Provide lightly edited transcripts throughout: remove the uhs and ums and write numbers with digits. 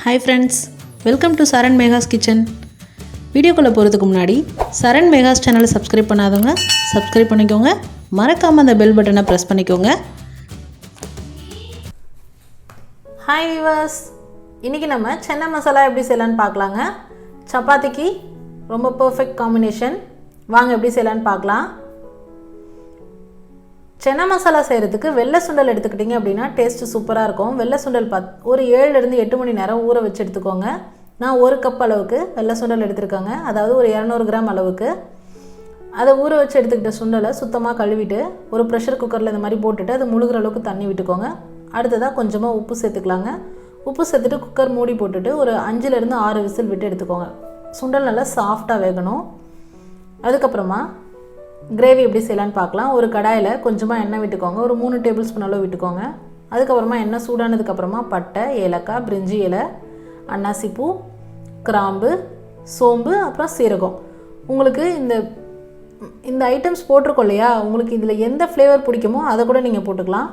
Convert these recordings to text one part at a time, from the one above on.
Hi friends, welcome to Saran Mega's Kitchen. வீடியோக்குள்ள போறதுக்கு முன்னாடி சரண் மெகாஸ் சேனலை சப்ஸ்கிரைப் பண்ணாதவங்க சப்ஸ்கிரைப் பண்ணிக்கோங்க. மறக்காம அந்த பெல் பட்டனை பிரஸ் பண்ணிக்கோங்க. ஹாய் வியூவர்ஸ், இன்னைக்கு நம்ம சன்னா மசாலா எப்படி செய்யலாம்னு பார்க்கலாங்க. சப்பாத்திக்கு ரொம்ப பெர்ஃபெக்ட் காம்பினேஷன். வாங்க எப்படி செய்யலாம்னு பார்க்கலாம். சன்னா மசாலா செய்கிறதுக்கு வெள்ளை சுண்டல் எடுத்துக்கிட்டிங்க அப்படின்னா டேஸ்ட்டு சூப்பராக இருக்கும். வெள்ளை சுண்டல் ஒரு 7லேருந்து 8 மணி நேரம் ஊற வச்சு எடுத்துக்கோங்க. நான் 1 கப் அளவுக்கு வெள்ளை சுண்டல் எடுத்துருக்கேங்க, அதாவது ஒரு 200 கிராம் அளவுக்கு. அதை ஊற வச்சு எடுத்துக்கிட்ட சுண்டலை சுத்தமாக கழுவிட்டு ஒரு ப்ரெஷர் குக்கரில் இந்த மாதிரி போட்டுட்டு அது முழுகிற அளவுக்கு தண்ணி விட்டுக்கோங்க. அடுத்ததாக கொஞ்சமாக உப்பு சேர்த்துக்கலாங்க. உப்பு சேர்த்துட்டு குக்கர் மூடி போட்டுட்டு ஒரு 5லேருந்து 6 விசில் விட்டு எடுத்துக்கோங்க. சுண்டல் நல்லா சாஃப்டாக வேகணும். அதுக்கப்புறமா கிரேவி எப்படி செய்யலான்னு பார்க்கலாம். ஒரு கடாயில் கொஞ்சமாக எண்ணெய் விட்டுக்கோங்க, ஒரு 3 டேபிள் ஸ்பூன் அளவு விட்டுக்கோங்க. அதுக்கப்புறமா எண்ணெய் சூடானதுக்கப்புறமா பட்டை, ஏலக்காய், பிரிஞ்சி இலை, அன்னாசிப்பூ, கிராம்பு, சோம்பு, அப்புறம் சீரகம். உங்களுக்கு இந்த ஐட்டம்ஸ் போட்டிருக்கோம் இல்லையா, உங்களுக்கு இதில் எந்த ஃப்ளேவர் பிடிக்குமோ அதை கூட நீங்கள் போட்டுக்கலாம்.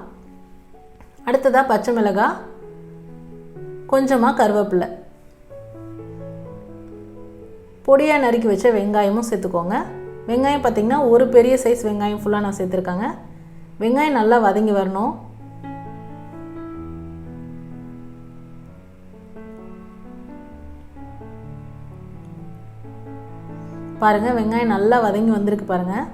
அடுத்ததாக பச்சை மிளகாய், கொஞ்சமாக கருவேப்பிலை, பொடியாக நறுக்கி வச்ச வெங்காயமும் சேர்த்துக்கோங்க. வெங்காயம் பார்த்திங்கன்னா ஒரு பெரிய சைஸ் வெங்காயம் ஃபுல்லாக நான் சேர்த்துருக்கேங்க. வெங்காயம் நல்லா வதங்கி வரணும். பாருங்கள், வெங்காயம் நல்லா வதங்கி வந்திருக்கு பாருங்கள்.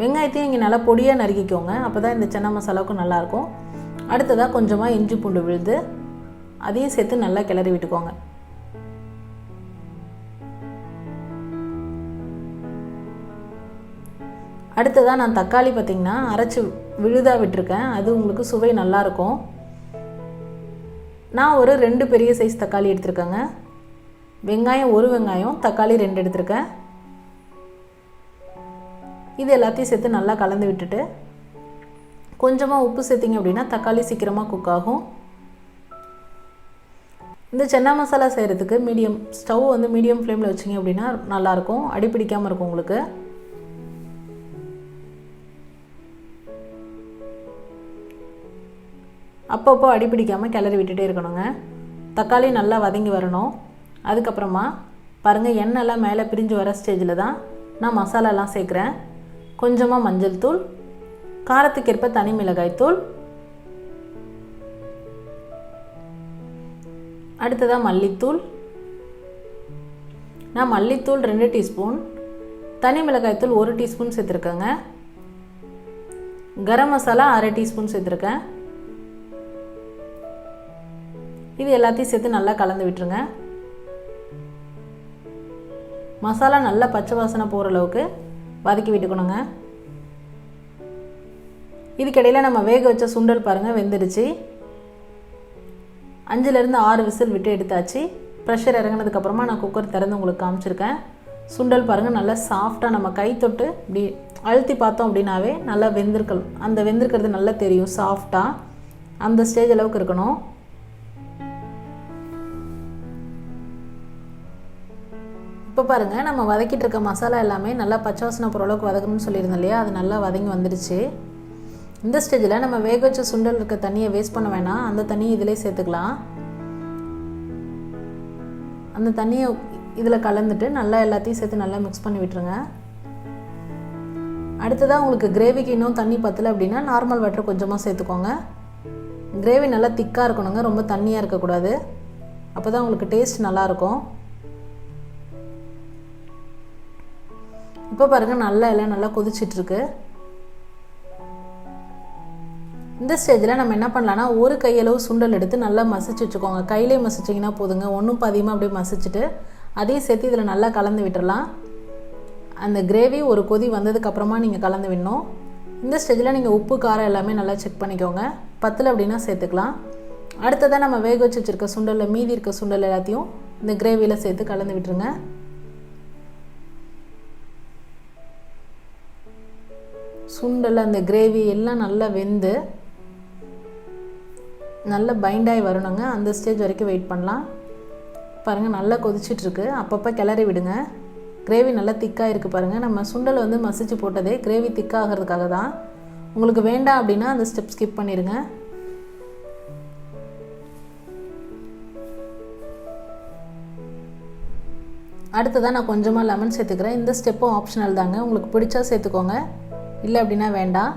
வெங்காயத்தையும் இங்கே நல்லா பொடியாக நறுக்கிக்கோங்க, அப்போ தான் இந்த சன்னா மசாலாவுக்கும் நல்லாயிருக்கும். அடுத்ததாக கொஞ்சமாக இஞ்சி பூண்டு விழுது அதையும் சேர்த்து நல்லா கிளறி விட்டுக்கோங்க. அடுத்ததாக நான் தக்காளி பார்த்திங்கன்னா அரைச்சி விழுதாக விட்டுருக்கேன், அது உங்களுக்கு சுவை நல்லாயிருக்கும். நான் ஒரு 2 பெரிய சைஸ் தக்காளி எடுத்துருக்கேங்க. வெங்காயம் 1 வெங்காயம், தக்காளி 2 எடுத்துருக்கேன். இது எல்லாத்தையும் சேர்த்து நல்லா கலந்து விட்டுட்டு கொஞ்சமாக உப்பு சேர்த்திங்க அப்படின்னா தக்காளி சீக்கிரமாக குக் ஆகும். இந்த சன்னா மசாலா செய்கிறதுக்கு ஸ்டவ் வந்து மீடியம் ஃப்ளேமில் வச்சிங்க அப்படின்னா நல்லாயிருக்கும், அடிப்பிடிக்காமல் இருக்கும் உங்களுக்கு. அப்பப்போ அடிப்பிடிக்காமல் கிளறி விட்டுட்டே இருக்கணுங்க. தக்காளி நல்லா வதங்கி வரணும். அதுக்கப்புறமா பாருங்கள், எண்ணெய்லாம் மேலே பிரிஞ்சு வர ஸ்டேஜில் தான் நான் மசாலாலாம் சேர்க்குறேன். கொஞ்சமாக மஞ்சள் தூள், காரத்துக்கேற்ப தனி மிளகாய் தூள், அடுத்ததாக மல்லித்தூள். நான் மல்லித்தூள் 2 டீஸ்பூன், தனி மிளகாய் தூள் 1 டீஸ்பூன் சேர்த்துருக்கேங்க. கரம் மசாலா 1/2 டீஸ்பூன் சேர்த்துருக்கேன். இது எல்லாத்தையும் சேர்த்து நல்லா கலந்து விட்டுருங்க. மசாலா நல்லா பச்சை வாசனை போகிற அளவுக்கு வதக்கி விட்டுக்கணுங்க. இதுக்கிடையில் நம்ம வேக வச்ச சுண்டல் பாருங்கள் வெந்துடுச்சு. 5லேருந்து 6 விசில் விட்டு எடுத்தாச்சு. ப்ரெஷர் இறங்கினதுக்கப்புறமா நான் குக்கர் திறந்து உங்களுக்கு காமிச்சிருக்கேன். சுண்டல் பாருங்கள் நல்லா சாஃப்டாக, நம்ம கை தொட்டு இப்படி அழுத்தி பார்த்தோம் அப்படின்னாவே நல்லா வெந்திருக்கிறது நல்லா தெரியும் சாஃப்டாக. அந்த ஸ்டேஜ் அளவுக்கு இருக்கணும். இப்போ பாருங்கள், நம்ம வதக்கிட்டு இருக்க மசாலா எல்லாமே நல்லா பச்சை வாசனை போகிற அளவுக்கு வதக்கணும்னு சொல்லியிருந்தோம் இல்லையா, அது நல்லா வதங்கி வந்துடுச்சு. இந்த ஸ்டேஜில் நம்ம வேக வச்ச சுண்டல் இருக்க தண்ணியை வேஸ்ட் பண்ண வேணாம், அந்த தண்ணியை இதிலே சேர்த்துக்கலாம். அந்த தண்ணியை இதில் கலந்துட்டு நல்லா எல்லாத்தையும் சேர்த்து நல்லா மிக்ஸ் பண்ணி விட்டுருங்க. அடுத்ததாக உங்களுக்கு கிரேவிக்கு இன்னும் தண்ணி பத்தலை அப்படின்னா நார்மல் வாட்டர் கொஞ்சமாக சேர்த்துக்கோங்க. கிரேவி நல்லா திக்காக இருக்கணுங்க, ரொம்ப தண்ணியாக இருக்கக்கூடாது, அப்போ தான் உங்களுக்கு டேஸ்ட் நல்லாயிருக்கும். இப்போ பாருங்கள், எல்லாம் நல்லா கொதிச்சிட்ருக்கு. இந்த ஸ்டேஜில் நம்ம என்ன பண்ணலான்னா, ஒரு கையளவு சுண்டல் எடுத்து நல்லா மசிச்சு வச்சுக்கோங்க. கையிலே மசிச்சிங்கன்னா போதுங்க, ஒன்றும் பாதியமாக அப்படியே மசிச்சுட்டு அதையும் சேர்த்து இதில் நல்லா கலந்து விட்டுடலாம். அந்த கிரேவி ஒரு கொதி வந்ததுக்கப்புறமா நீங்கள் கலந்து விடணும். இந்த ஸ்டேஜில் நீங்கள் உப்பு காரம் எல்லாமே நல்லா செக் பண்ணிக்கோங்க. பத்தலை அப்படின்னா சேர்த்துக்கலாம். அடுத்ததாக நம்ம வேக வச்சு வச்சுருக்க சுண்டலில் மீதி இருக்க சுண்டல் எல்லாத்தையும் இந்த கிரேவியில் சேர்த்து கலந்து விட்டுருங்க. சுண்டல் அந்த கிரேவி எல்லாம் நல்லா வெந்து நல்லா பைண்டாகி வரணுங்க. அந்த ஸ்டேஜ் வரைக்கும் வெயிட் பண்ணலாம். பாருங்கள், நல்லா கொதிச்சிட்ருக்கு, அப்பப்போ கிளறி விடுங்க. கிரேவி நல்லா திக்காக இருக்குது பாருங்கள். நம்ம சுண்டல் வந்து மசிச்சு போட்டதே கிரேவி திக்காகிறதுக்காக தான். உங்களுக்கு வேண்டாம் அப்படின்னா அந்த ஸ்டெப் ஸ்கிப் பண்ணிடுங்க. அடுத்ததான் நான் கொஞ்சமாக லெமன் சேர்த்துக்கிறேன். இந்த ஸ்டெப்பும் ஆப்ஷனல் தாங்க, உங்களுக்கு பிடிச்சா சேர்த்துக்கோங்க, இல்லை அப்படின்னா வேண்டாம்.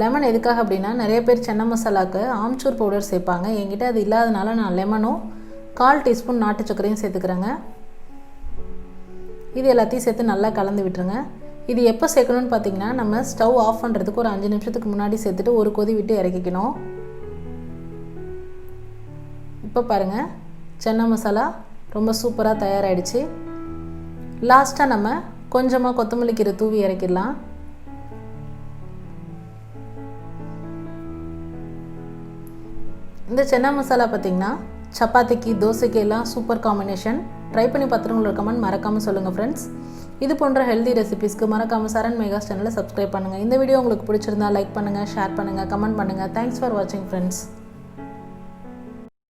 லெமன் எதுக்காக அப்படின்னா நிறைய பேர் சன்னா மசாலாவுக்கு ஆம்ச்சூர் பவுடர் சேர்ப்பாங்க. என்கிட்ட அது இல்லாதனால நான் லெமனும் 1/4 டீஸ்பூன் நாட்டு சர்க்கரையும் சேர்த்துக்கிறேங்க. இது எல்லாத்தையும் சேர்த்து நல்லா கலந்து விட்டுருங்க. இது எப்போ சேர்க்கணும்னு பார்த்தீங்கன்னா நம்ம ஸ்டவ் ஆஃப் பண்ணுறதுக்கு ஒரு 5 நிமிஷத்துக்கு முன்னாடி சேர்த்துட்டு ஒரு கொதி விட்டு இறக்கிக்கணும். இப்போ பாருங்கள், சன்னா மசாலா ரொம்ப சூப்பராக தயாராகிடுச்சு. லாஸ்ட்டாக நம்ம கொஞ்சமாக கொத்தமல்லி கீரை தூவி இறக்கிடலாம். இந்த சன்னா மசாலா பார்த்திங்கன்னா சப்பாத்திக்கு தோசைக்கு எல்லாம் சூப்பர் காம்பினேஷன். ட்ரை பண்ணி பார்த்துட்டு உங்களோட கமெண்ட் மறக்காமல் சொல்லுங்கள் ஃப்ரெண்ட்ஸ். இது போன்ற ஹெல்தி ரெசிபீஸ்க்கு மறக்காமல் சரண் மேகாஸ் சேனலை சப்ஸ்கிரைப் பண்ணுங்கள். இந்த வீடியோ உங்களுக்கு பிடிச்சிருந்தா லைக் பண்ணுங்கள், ஷேர் பண்ணுங்கள், கமெண்ட் பண்ணுங்கள். தேங்க்ஸ் ஃபார் வாட்சிங் ஃப்ரெண்ட்ஸ்.